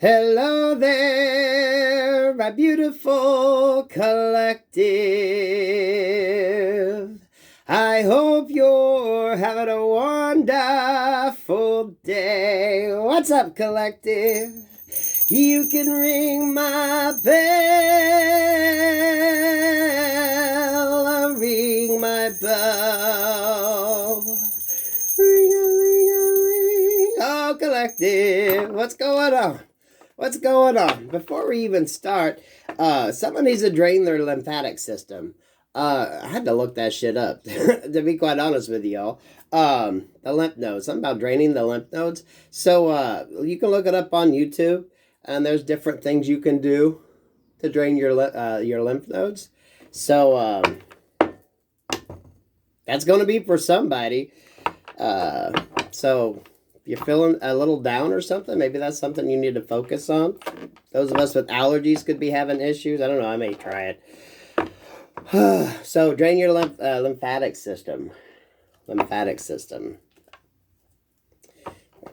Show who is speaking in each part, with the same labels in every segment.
Speaker 1: Hello there, my beautiful collective. I hope you're having a wonderful day. What's up, collective? You can ring my bell, ring my bell. Ring-a-ling-a-ling. Oh, collective, what's going on? What's going on? Before we even start, someone needs to drain their lymphatic system. I had to look that shit up, to be quite honest with y'all. The lymph nodes, something about draining the lymph nodes. So, you can look it up on YouTube, and there's different things you can do to drain your lymph nodes. So, that's going to be for somebody. So you're feeling a little down or something, maybe that's something you need to focus on. Those of us with allergies could be having issues. I don't know, I may try it. So drain your lymphatic system. Lymphatic system.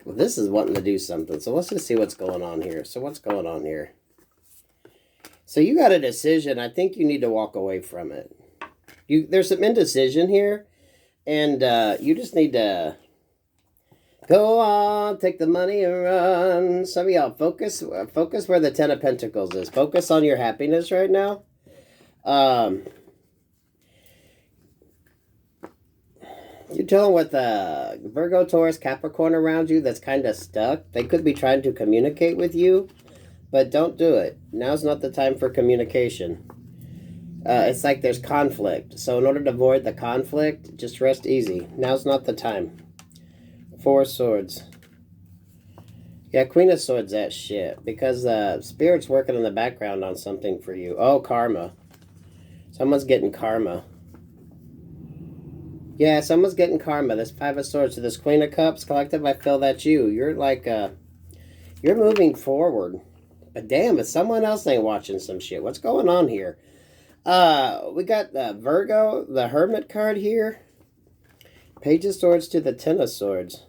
Speaker 1: Well, this is wanting to do something, so let's just see what's going on here. So what's going on here? So you got a decision. I think you need to walk away from it. There's some indecision here, and you just need to go on, take the money and run. Some of y'all focus where the Ten of Pentacles is. Focus on your happiness right now. You're dealing with Virgo, Taurus, Capricorn around you that's kind of stuck. They could be trying to communicate with you, but don't do it. Now's not the time for communication. It's like there's conflict. So in order to avoid the conflict, just rest easy. Now's not the time. Four of Swords. Yeah, Queen of Swords, that shit. Because Spirit's working in the background on something for you. Oh, karma. Someone's getting karma. Yeah, someone's getting karma. This Five of Swords to this Queen of Cups. Collective, I feel that's you. You're like, you're moving forward. But damn, if someone else ain't watching some shit. What's going on here? We got Virgo, the Hermit card here. Page of Swords to the Ten of Swords.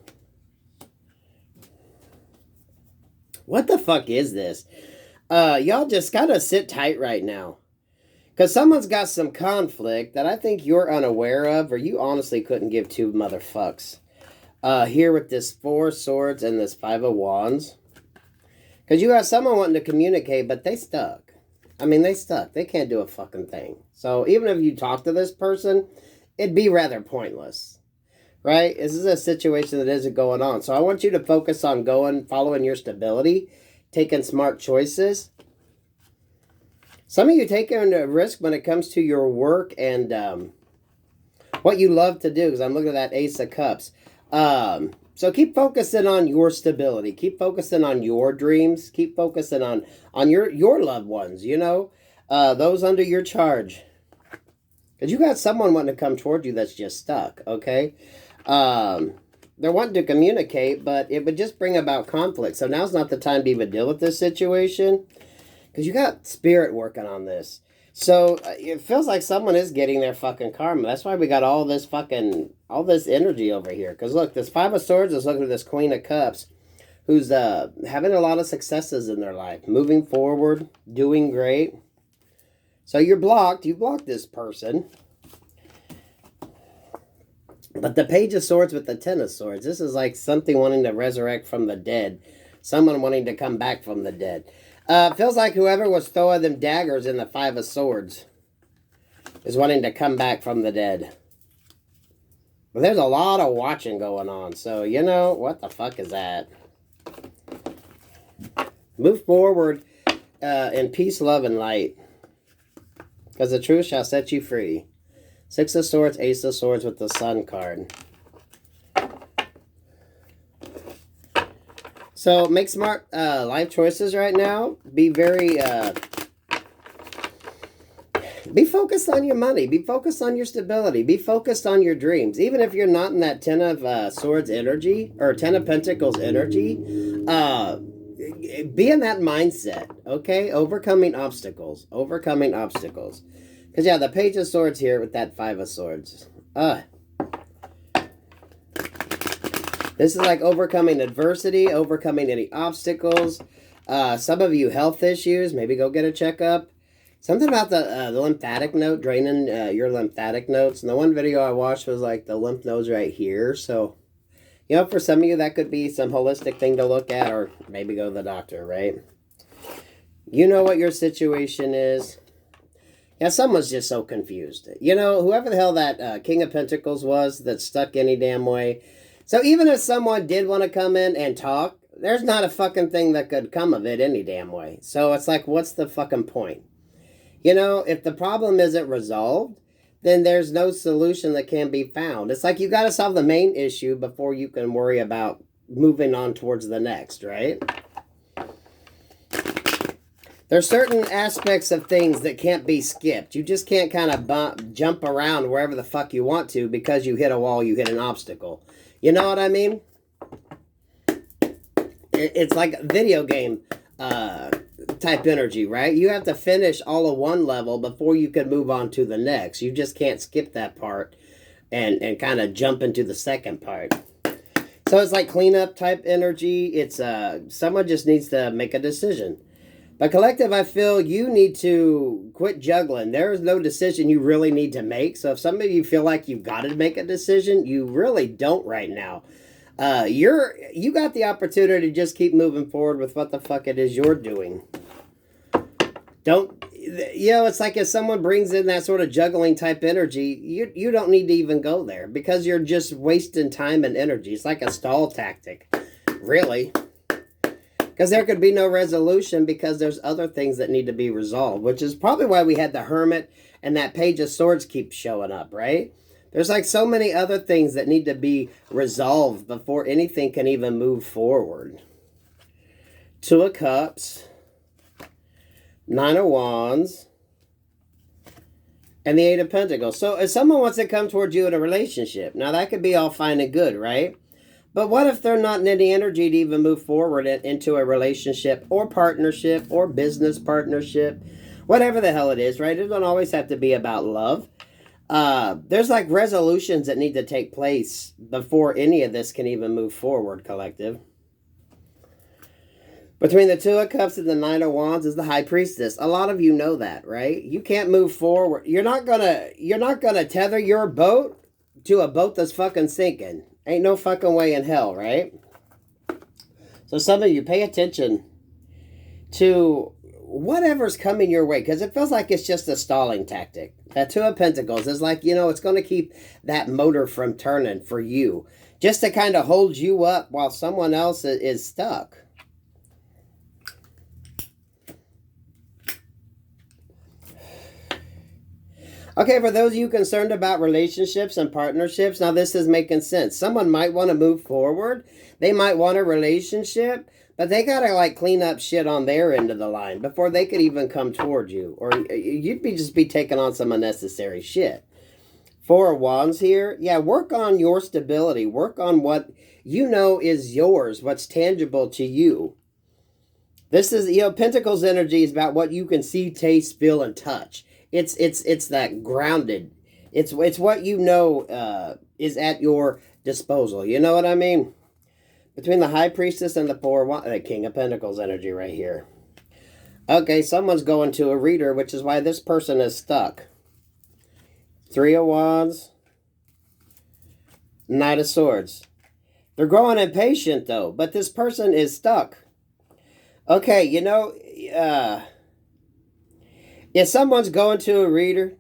Speaker 1: What the fuck is this? Y'all just gotta sit tight right now. Because someone's got some conflict that I think you're unaware of, or you honestly couldn't give two motherfucks. Here with this Four of Swords and this Five of Wands. Because you got someone wanting to communicate, but they stuck. I mean, they stuck. They can't do a fucking thing. So even if you talk to this person, it'd be rather pointless. Right? This is a situation that isn't going on. So I want you to focus on following your stability, taking smart choices. Some of you taking a risk when it comes to your work and what you love to do. Because I'm looking at that Ace of Cups. So keep focusing on your stability. Keep focusing on your dreams. Keep focusing on your loved ones, you know. Those under your charge. Because you got someone wanting to come toward you that's just stuck, okay? They're wanting to communicate, but it would just bring about conflict. So now's not the time to even deal with this situation. Because you got Spirit working on this. So it feels like someone is getting their fucking karma. That's why we got all this energy over here. Because look, this Five of Swords is looking at this Queen of Cups, who's having a lot of successes in their life. Moving forward, doing great. So you're blocked. You blocked this person. But the Page of Swords with the Ten of Swords, this is like something wanting to resurrect from the dead. Someone wanting to come back from the dead. Feels like whoever was throwing them daggers in the Five of Swords is wanting to come back from the dead. But there's a lot of watching going on. So, you know, what the fuck is that? Move forward in peace, love, and light. Because the truth shall set you free. Six of Swords, Ace of Swords with the Sun card. So make smart life choices right now. Be very, be focused on your money. Be focused on your stability. Be focused on your dreams. Even if you're not in that Ten of Swords energy or Ten of Pentacles energy, be in that mindset, okay? Overcoming obstacles. Overcoming obstacles. Because, yeah, the Page of Swords here with that Five of Swords. This is like overcoming adversity, overcoming any obstacles. Some of you health issues, maybe go get a checkup. Something about the lymphatic node, draining your lymphatic nodes. And the one video I watched was like the lymph nodes right here. So, you know, for some of you, that could be some holistic thing to look at, or maybe go to the doctor, right? You know what your situation is. Yeah, someone's just so confused. You know, whoever the hell that King of Pentacles was that's stuck any damn way. So even if someone did want to come in and talk, there's not a fucking thing that could come of it any damn way. So it's like, what's the fucking point? You know, if the problem isn't resolved, then there's no solution that can be found. It's like you got to solve the main issue before you can worry about moving on towards the next, right? There's certain aspects of things that can't be skipped. You just can't kind of jump around wherever the fuck you want to because you hit a wall, you hit an obstacle. You know what I mean? It's like a video game type energy, right? You have to finish all of one level before you can move on to the next. You just can't skip that part and kind of jump into the second part. So it's like cleanup type energy. It's someone just needs to make a decision. But collective, I feel you need to quit juggling. There is no decision you really need to make. So if some of you feel like you've got to make a decision, you really don't right now. You got the opportunity to just keep moving forward with what the fuck it is you're doing. Don't, you know, it's like if someone brings in that sort of juggling type energy, you don't need to even go there because you're just wasting time and energy. It's like a stall tactic, really. Because there could be no resolution because there's other things that need to be resolved, which is probably why we had the Hermit and that Page of Swords keep showing up, right? There's like so many other things that need to be resolved before anything can even move forward. Two of Cups, Nine of Wands, and the Eight of Pentacles. So if someone wants to come towards you in a relationship, now that could be all fine and good, right? But what if they're not in any energy to even move forward into a relationship or partnership or business partnership, whatever the hell it is, right? It don't always have to be about love. There's like resolutions that need to take place before any of this can even move forward, collective. Between the Two of Cups and the Nine of Wands is the High Priestess. A lot of you know that, right? You can't move forward. You're not gonna tether your boat to a boat that's fucking sinking. Ain't no fucking way in hell, right? So some of you pay attention to whatever's coming your way, because it feels like it's just a stalling tactic. That Two of Pentacles is like, you know, it's going to keep that motor from turning for you, just to kind of hold you up while someone else is stuck. Okay, for those of you concerned about relationships and partnerships, now this is making sense. Someone might want to move forward. They might want a relationship, but they got to like clean up shit on their end of the line before they could even come toward you. Or you'd just be taking on some unnecessary shit. Four of Wands here. Yeah, work on your stability. Work on what you know is yours, what's tangible to you. This is, you know, Pentacles energy is about what you can see, taste, feel, and touch. It's that grounded. It's what you know is at your disposal. You know what I mean? Between the High Priestess and the King of Pentacles energy right here. Okay, someone's going to a reader, which is why this person is stuck. Three of Wands, Knight of Swords. They're growing impatient though, but this person is stuck. Okay, you know, if someone's going to a reader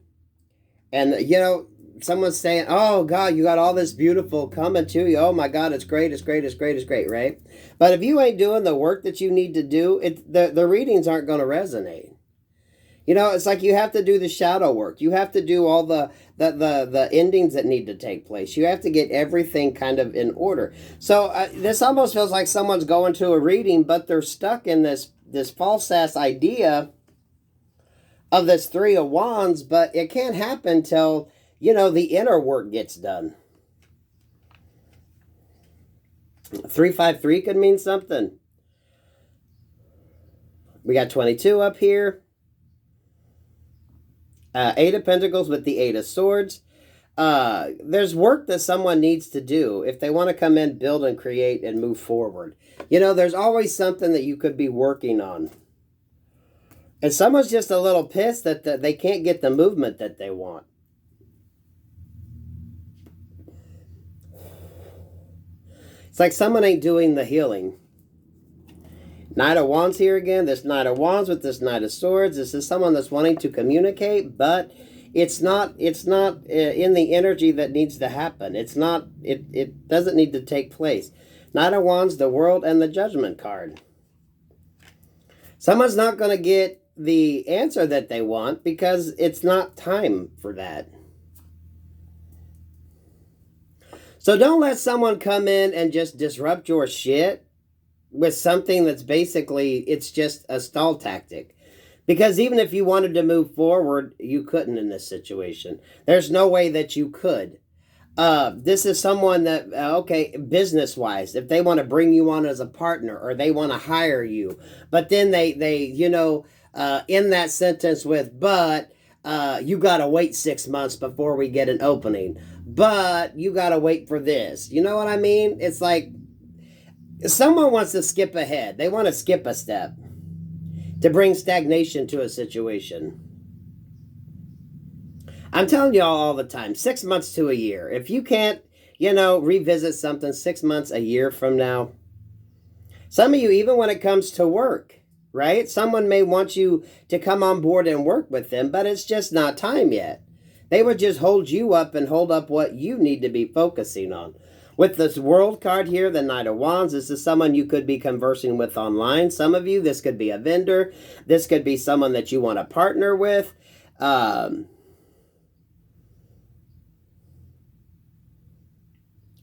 Speaker 1: and, you know, someone's saying, oh, God, you got all this beautiful coming to you. Oh, my God, it's great, it's great, it's great, it's great, right? But if you ain't doing the work that you need to do, the readings aren't going to resonate. You know, it's like you have to do the shadow work. You have to do all the endings that need to take place. You have to get everything kind of in order. So this almost feels like someone's going to a reading, but they're stuck in this false-ass idea of this Three of Wands, but it can't happen till, you know, the inner work gets done. 353 could mean something. We got 22 up here. Eight of Pentacles with the Eight of Swords. There's work that someone needs to do if they want to come in, build and create and move forward. You know, there's always something that you could be working on. And someone's just a little pissed that they can't get the movement that they want. It's like someone ain't doing the healing. Knight of Wands here again. This Knight of Wands with this Knight of Swords. This is someone that's wanting to communicate, but it's not in the energy that needs to happen. It doesn't need to take place. Knight of Wands, the World, and the Judgment card. Someone's not going to get the answer that they want because it's not time for that. So don't let someone come in and just disrupt your shit with something that's basically, it's just a stall tactic. Because even if you wanted to move forward, you couldn't in this situation. There's no way that you could. This is someone that, okay, business-wise, if they want to bring you on as a partner or they want to hire you, but then they you know, in that sentence with, but you got to wait 6 months before we get an opening. But you got to wait for this. You know what I mean? It's like someone wants to skip ahead. They want to skip a step to bring stagnation to a situation. I'm telling y'all all the time, 6 months to a year. If you can't, you know, revisit something 6 months, a year from now. Some of you, even when it comes to work, right? Someone may want you to come on board and work with them, but it's just not time yet. They would just hold you up and hold up what you need to be focusing on. With this World card here, the Knight of Wands, this is someone you could be conversing with online. Some of you, this could be a vendor. This could be someone that you want to partner with.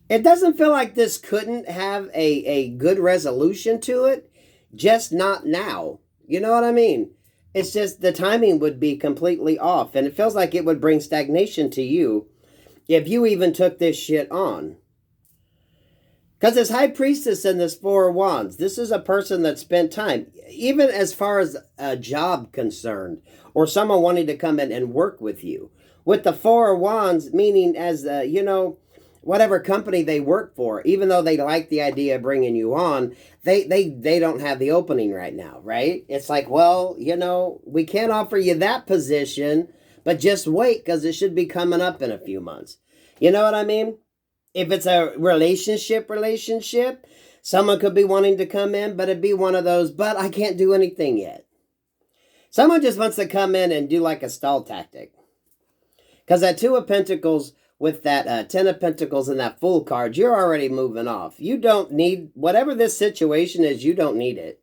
Speaker 1: It doesn't feel like this couldn't have a good resolution to it, just not now. You know what I mean? It's just the timing would be completely off, and it feels like it would bring stagnation to you if you even took this shit on. Because this High Priestess and this Four of Wands, this is a person that spent time, even as far as a job concerned, or someone wanting to come in and work with you. With the Four of Wands, meaning as, you know, whatever company they work for, even though they like the idea of bringing you on, they don't have the opening right now, right? It's like, well, you know, we can't offer you that position, but just wait because it should be coming up in a few months. You know what I mean? If it's a relationship, someone could be wanting to come in, but it'd be one of those, but I can't do anything yet. Someone just wants to come in and do like a stall tactic. Because that Two of Pentacles with that Ten of Pentacles and that Fool card, you're already moving off. You don't need, whatever this situation is, you don't need it.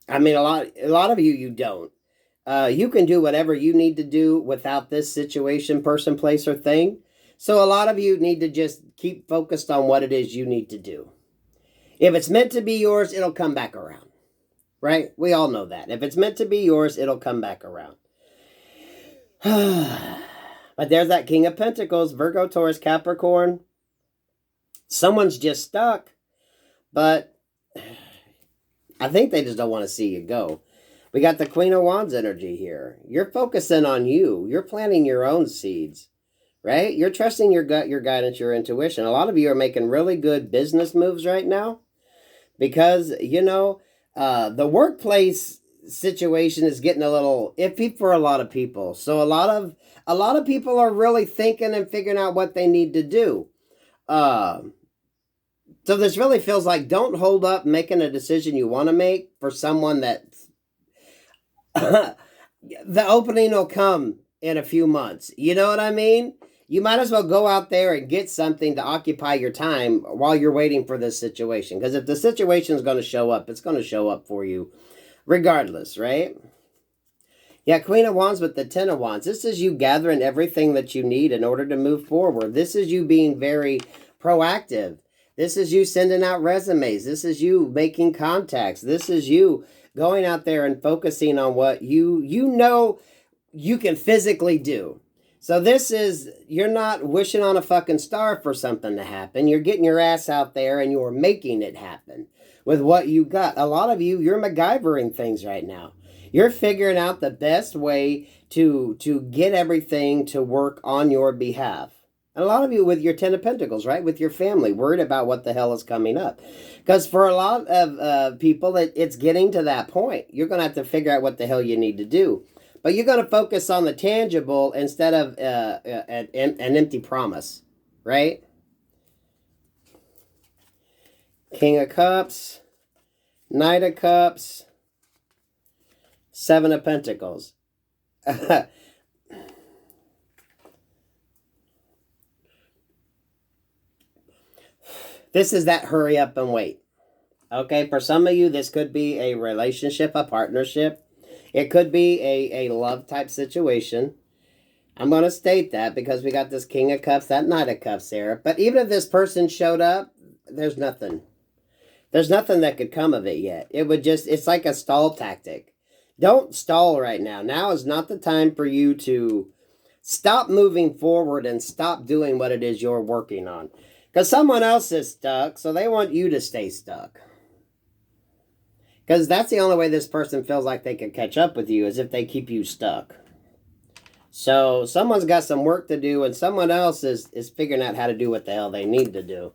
Speaker 1: I mean, a lot of you don't. You can do whatever you need to do without this situation, person, place, or thing. So a lot of you need to just keep focused on what it is you need to do. If it's meant to be yours, it'll come back around. Right? We all know that. If it's meant to be yours, it'll come back around. But there's that King of Pentacles, Virgo, Taurus, Capricorn. Someone's just stuck, but I think they just don't want to see you go. We got the Queen of Wands energy here. You're focusing on you. You're planting your own seeds, right? You're trusting your gut, your guidance, your intuition. A lot of you are making really good business moves right now because, you know, the workplace situation is getting a little iffy for a lot of people. So a lot of people are really thinking and figuring out what they need to do. So this really feels like don't hold up making a decision you want to make for someone that the opening will come in a few months. You know what I mean? You might as well go out there and get something to occupy your time while you're waiting for this situation. Because if the situation is going to show up, it's going to show up for you regardless, right? Yeah, Queen of Wands with the Ten of Wands. This is you gathering everything that you need in order to move forward. This is you being very proactive. This is you sending out resumes. This is you making contacts. This is you going out there and focusing on what you know you can physically do. So this is, you're not wishing on a fucking star for something to happen. You're getting your ass out there and you're making it happen with what you got. A lot of you, you're MacGyvering things right now. You're figuring out the best way to get everything to work on your behalf. And a lot of you with your Ten of Pentacles, right? With your family, worried about what the hell is coming up. Because for a lot of people, it's getting to that point. You're going to have to figure out what the hell you need to do. But you're going to focus on the tangible instead of an empty promise, right? King of Cups, Knight of Cups, Seven of Pentacles. This is that hurry up and wait. Okay, for some of you, this could be a relationship, a partnership. It could be a love type situation. I'm going to state that because we got this King of Cups, that Knight of Cups there. But even if this person showed up, there's nothing. There's nothing that could come of it yet. It's like a stall tactic. Don't stall right now. Now is not the time for you to stop moving forward and stop doing what it is you're working on. Because someone else is stuck, so they want you to stay stuck. Because that's the only way this person feels like they can catch up with you, is if they keep you stuck. So someone's got some work to do, and someone else is figuring out how to do what the hell they need to do.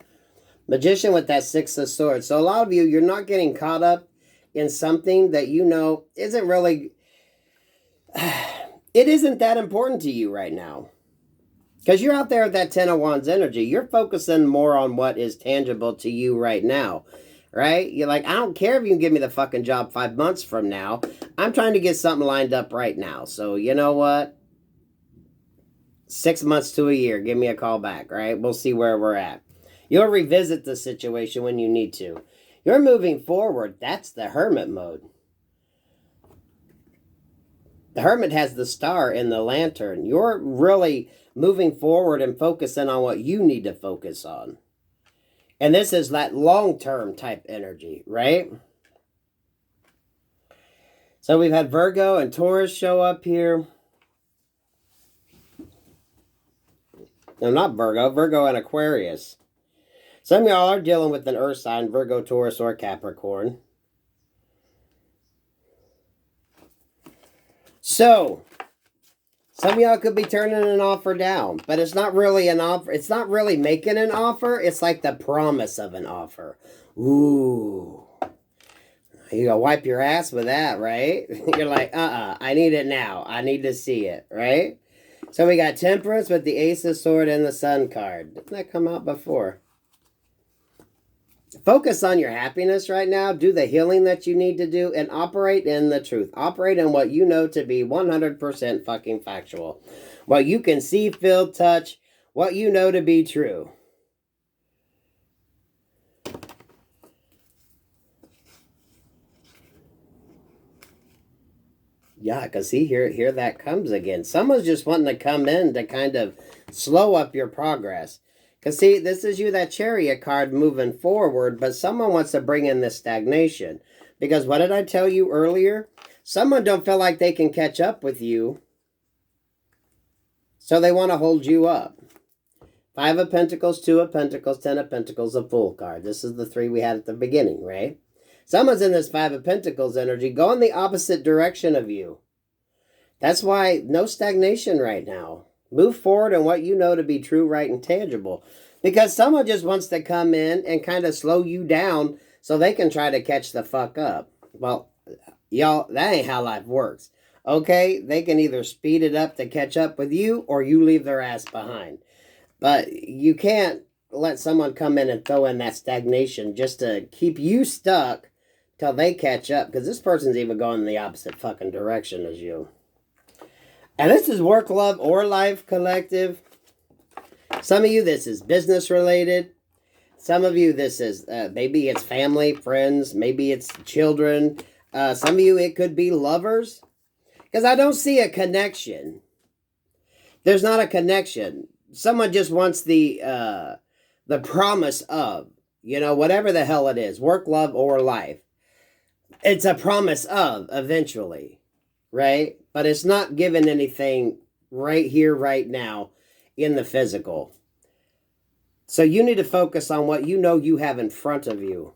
Speaker 1: Magician with that Six of Swords. So a lot of you, you're not getting caught up in something that you know isn't really... It isn't that important to you right now. Because you're out there with that Ten of Wands energy. You're focusing more on what is tangible to you right now. Right? You're like, I don't care if you can give me the fucking job 5 months from now. I'm trying to get something lined up right now. So, you know what? 6 months to a year. Give me a call back, right? We'll see where we're at. You'll revisit the situation when you need to. You're moving forward. That's the Hermit mode. The Hermit has the star in the lantern. You're really moving forward and focusing on what you need to focus on. And this is that long-term type energy, right? So we've had Virgo and Taurus show up here. No, not Virgo. Virgo and Aquarius. Some of y'all are dealing with an earth sign, Virgo, Taurus, or Capricorn. So, some of y'all could be turning an offer down, but it's not really an offer. It's not really making an offer. It's like the promise of an offer. Ooh. You gotta wipe your ass with that, right? You're like, I need it now. I need to see it, right? So we got Temperance with the Ace of Swords and the Sun card. Didn't that come out before? Focus on your happiness right now. Do the healing that you need to do and operate in the truth. Operate in what you know to be 100% fucking factual. What you can see, feel, touch, what you know to be true. Yeah, because see, here that comes again. Someone's just wanting to come in to kind of slow up your progress. Because see, this is you, that Chariot card, moving forward, but someone wants to bring in this stagnation. Because what did I tell you earlier? Someone don't feel like they can catch up with you, so they want to hold you up. 5 of Pentacles, 2 of Pentacles, 10 of Pentacles, a Fool card. This is the 3 we had at the beginning, right? Someone's in this 5 of Pentacles energy, going the opposite direction of you. That's why no stagnation right now. Move forward in what you know to be true, right, and tangible. Because someone just wants to come in and kind of slow you down so they can try to catch the fuck up. Well, y'all, that ain't how life works. Okay? They can either speed it up to catch up with you or you leave their ass behind. But you can't let someone come in and throw in that stagnation just to keep you stuck till they catch up. Because this person's even going in the opposite fucking direction as you. And this is work, love, or life collective. Some of you, this is business related. Some of you, this is, maybe it's family, friends, maybe it's children. Some of you, it could be lovers. Because I don't see a connection. There's not a connection. Someone just wants the promise of, you know, whatever the hell it is, work, love, or life. It's a promise of, eventually. Right? But it's not given anything right here, right now, in the physical. So you need to focus on what you know you have in front of you.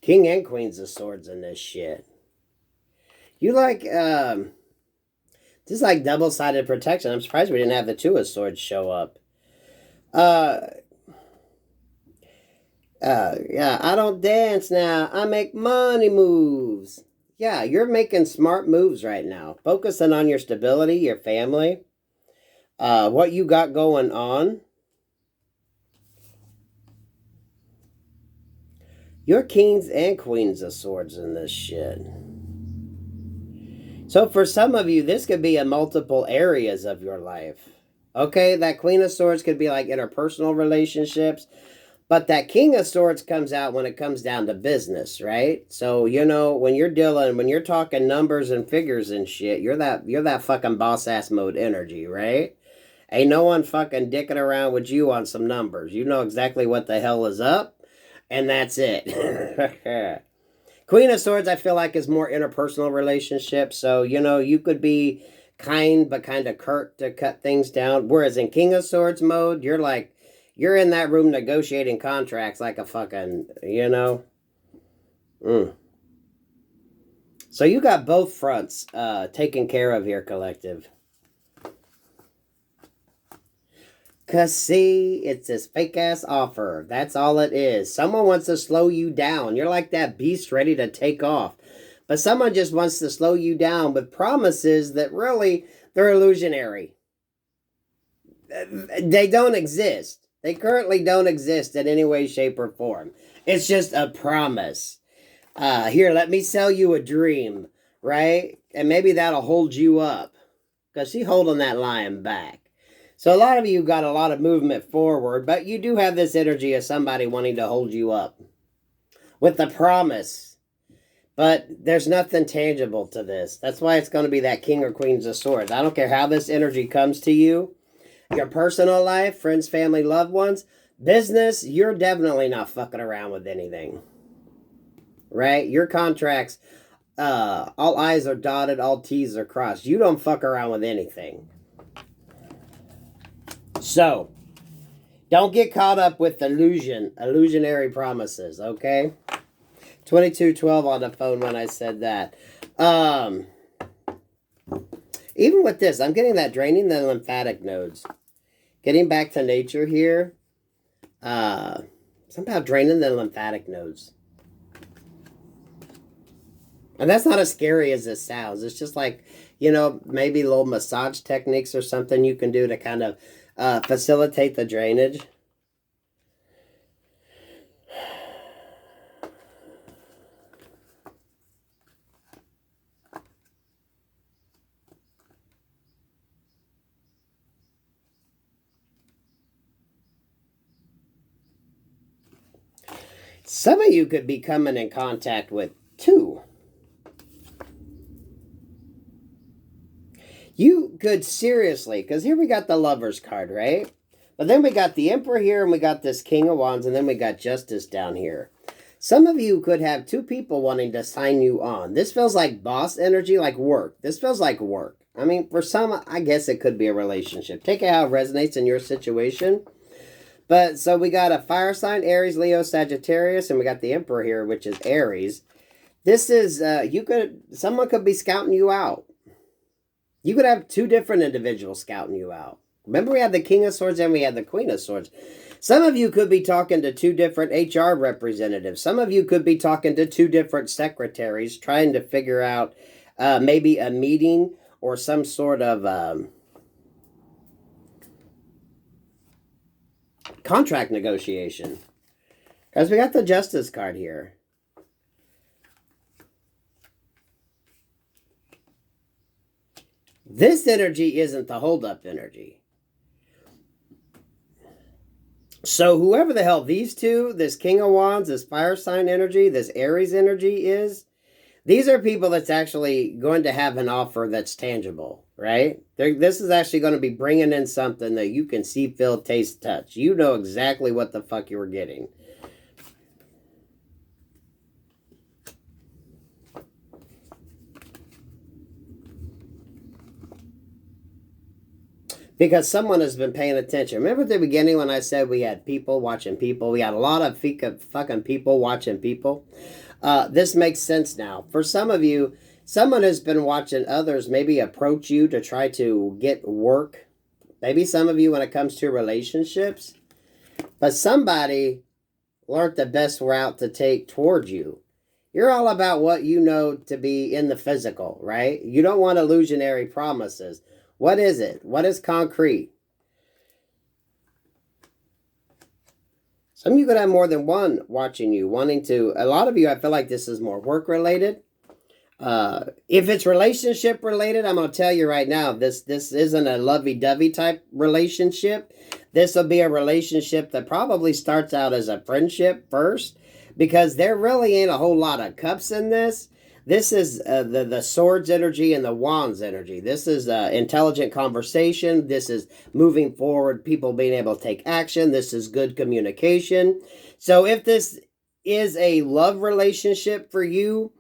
Speaker 1: King and Queens of Swords in this shit. You like, this is like double-sided protection. I'm surprised we didn't have the Two of Swords show up. Yeah, I don't dance now. I make money moves. Yeah, you're making smart moves right now. Focusing on your stability, your family, what you got going on. You're kings and queens of swords in this shit. So for some of you, this could be in multiple areas of your life. Okay, that Queen of Swords could be like interpersonal relationships. But that King of Swords comes out when it comes down to business, right? So, you know, when you're talking numbers and figures and shit, you're that fucking boss ass mode energy, right? Ain't no one fucking dicking around with you on some numbers. You know exactly what the hell is up, and that's it. Queen of Swords, I feel like, is more interpersonal relationships. So, you know, you could be kind but kind of curt to cut things down. Whereas in King of Swords mode, you're in that room negotiating contracts like a fucking, you know. So you got both fronts taken care of here, collective. Cause see, it's this fake ass offer. That's all it is. Someone wants to slow you down. You're like that beast ready to take off. But someone just wants to slow you down with promises that really, they're illusionary. They don't exist. They currently don't exist in any way, shape, or form. It's just a promise. Here, let me sell you a dream, right? And maybe that'll hold you up. Because she's holding that lion back. So a lot of you got a lot of movement forward, but you do have this energy of somebody wanting to hold you up with the promise. But there's nothing tangible to this. That's why it's going to be that King or Queens of Swords. I don't care how this energy comes to you. Your personal life, friends, family, loved ones, business, you're definitely not fucking around with anything. Right? Your contracts, all I's are dotted, all T's are crossed. You don't fuck around with anything. So, don't get caught up with illusionary promises, okay? 2212 on the phone when I said that. Even with this, I'm getting that draining the lymphatic nodes. Getting back to nature here. Somehow draining the lymphatic nodes. And that's not as scary as this sounds. It's just like, you know, maybe little massage techniques or something you can do to kind of facilitate the drainage. Some of you could be coming in contact with two. You could seriously, because here we got the Lover's card, right? But then we got the Emperor here, and we got this King of Wands, and then we got Justice down here. Some of you could have two people wanting to sign you on. This feels like boss energy, like work. This feels like work. I mean, for some, I guess it could be a relationship. Take it how it resonates in your situation. But, so we got a fire sign, Aries, Leo, Sagittarius, and we got the Emperor here, which is Aries. This is, someone could be scouting you out. You could have two different individuals scouting you out. Remember, we had the King of Swords and we had the Queen of Swords. Some of you could be talking to two different HR representatives. Some of you could be talking to two different secretaries, trying to figure out maybe a meeting or some sort of contract negotiation. Because we got the Justice card here. This energy isn't the hold-up energy. So whoever the hell these two, this King of Wands, this fire sign energy, this Aries energy is, these are people that's actually going to have an offer that's tangible, right? This is actually going to be bringing in something that you can see, feel, taste, touch. You know exactly what the fuck you were getting. Because someone has been paying attention. Remember at the beginning when I said we had people watching people? We had a lot of fucking people watching people. This makes sense now. For some of you, Someone has been watching others maybe approach you to try to get work. Maybe some of you when it comes to relationships. But somebody learned the best route to take towards you. You're all about what you know to be in the physical, right? You don't want illusionary promises. What is it? What is concrete? Some of you could have more than one watching you, wanting to. A lot of you, I feel like this is more work related. If it's relationship related, I'm going to tell you right now, this isn't a lovey-dovey type relationship. This will be a relationship that probably starts out as a friendship first, because there really ain't a whole lot of cups in this. This is the swords energy and the wands energy. This is intelligent conversation. This is moving forward, people being able to take action. This is good communication. So if this is a love relationship for you,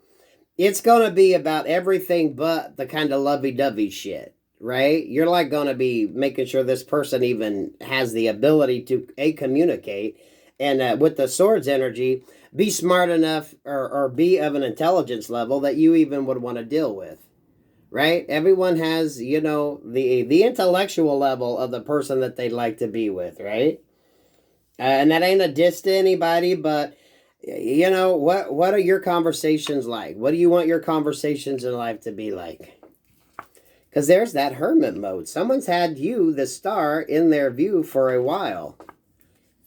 Speaker 1: it's going to be about everything but the kind of lovey-dovey shit, right? You're like going to be making sure this person even has the ability to communicate. And with the swords energy, be smart enough or be of an intelligence level that you even would want to deal with, right? Everyone has, you know, the intellectual level of the person that they'd like to be with, right? And that ain't a diss to anybody, but you know, what are your conversations like? What do you want your conversations in life to be like? Because there's that hermit mode. Someone's had you, the star, in their view for a while,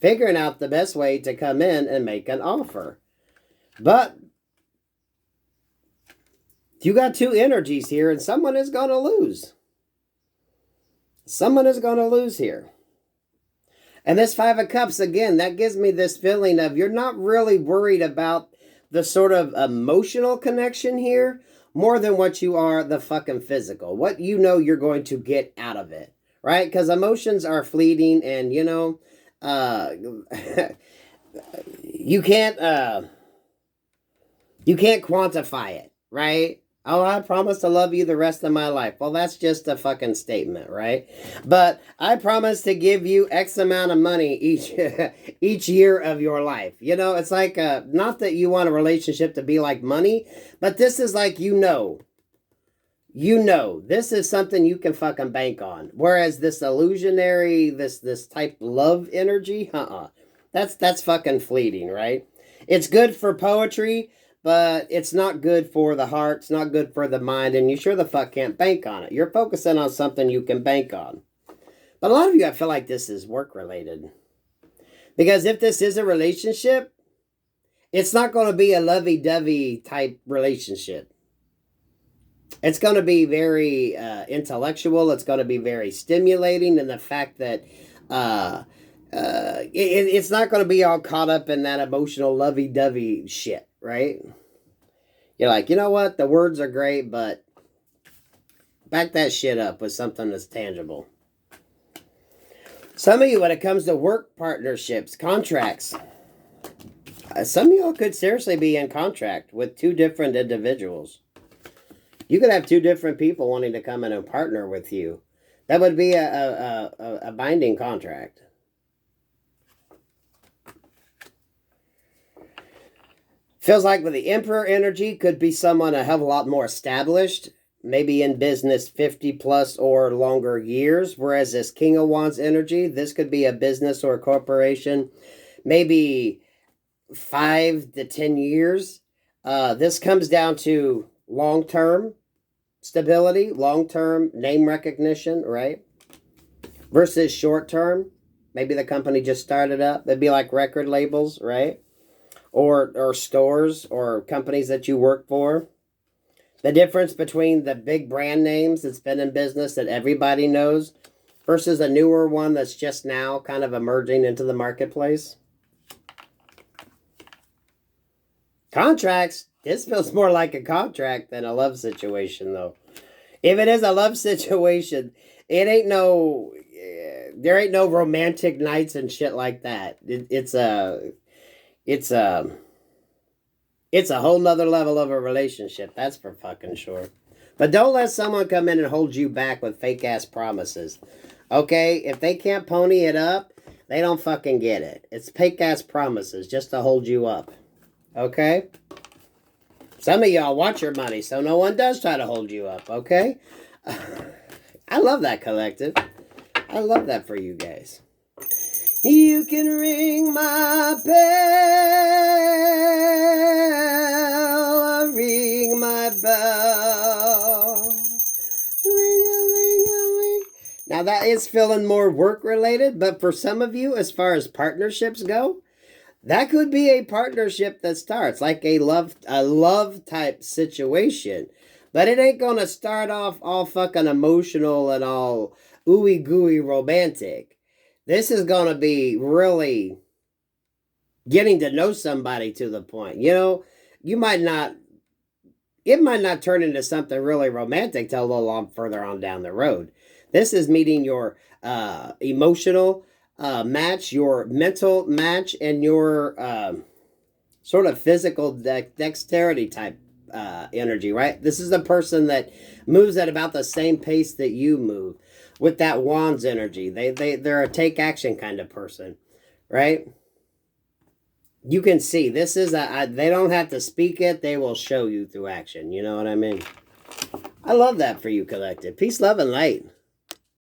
Speaker 1: figuring out the best way to come in and make an offer. But you got two energies here, and someone is going to lose. Someone is going to lose here. And this Five of Cups, again, that gives me this feeling of you're not really worried about the sort of emotional connection here more than what you are the fucking physical. What you know you're going to get out of it, right? Because emotions are fleeting and, you know, you can't quantify it, right? Oh, I promise to love you the rest of my life. Well, that's just a fucking statement, right? But I promise to give you X amount of money each year of your life. You know, it's like, not that you want a relationship to be like money, but this is like, you know, this is something you can fucking bank on. Whereas this illusionary, this type love energy, that's fucking fleeting, right? It's good for poetry, but it's not good for the heart. It's not good for the mind, and you sure the fuck can't bank on it. You're focusing on something you can bank on. But a lot of you, I feel like this is work-related. Because if this is a relationship, it's not going to be a lovey-dovey type relationship. It's going to be very intellectual. It's going to be very stimulating, and the fact that it's not going to be all caught up in that emotional lovey-dovey shit, right? You're like, you know what? The words are great, but back that shit up with something that's tangible. Some of you, when it comes to work partnerships, contracts, some of y'all could seriously be in contract with two different individuals. You could have two different people wanting to come in and partner with you. That would be a binding contract. Feels like with the Emperor energy, could be someone a hell of a lot more established, maybe in business 50 plus or longer years. Whereas this King of Wands energy, this could be a business or a corporation, maybe 5 to 10 years. This comes down to long-term stability, long-term name recognition, right? Versus short-term. Maybe the company just started up. They'd be like record labels, right? Or stores or companies that you work for. The difference between the big brand names that's been in business that everybody knows versus a newer one that's just now kind of emerging into the marketplace. Contracts. This feels more like a contract than a love situation, though. If it is a love situation, it ain't no... there ain't no romantic nights and shit like that. It's a whole nother level of a relationship. That's for fucking sure. But don't let someone come in and hold you back with fake ass promises. Okay? If they can't pony it up, they don't fucking get it. It's fake ass promises just to hold you up. Okay? Some of y'all want your money, so no one does try to hold you up, okay? I love that, collective. I love that for you guys. You can ring my bell, ring my bell. Ring-a-ling-a-ling. Now that is feeling more work related, but for some of you, as far as partnerships go, that could be a partnership that starts like a love type situation. But it ain't gonna start off all fucking emotional and all ooey gooey romantic. This is gonna be really getting to know somebody to the point. You know, it might not turn into something really romantic till a little further on down the road. This is meeting your emotional match, your mental match, and your sort of physical dexterity type energy, right? This is a person that moves at about the same pace that you move with that wands energy. They're a take action kind of person, right? You can see this is they don't have to speak it, they will show you through action. You know what I mean? I love that for you, collective. Peace, love, and light.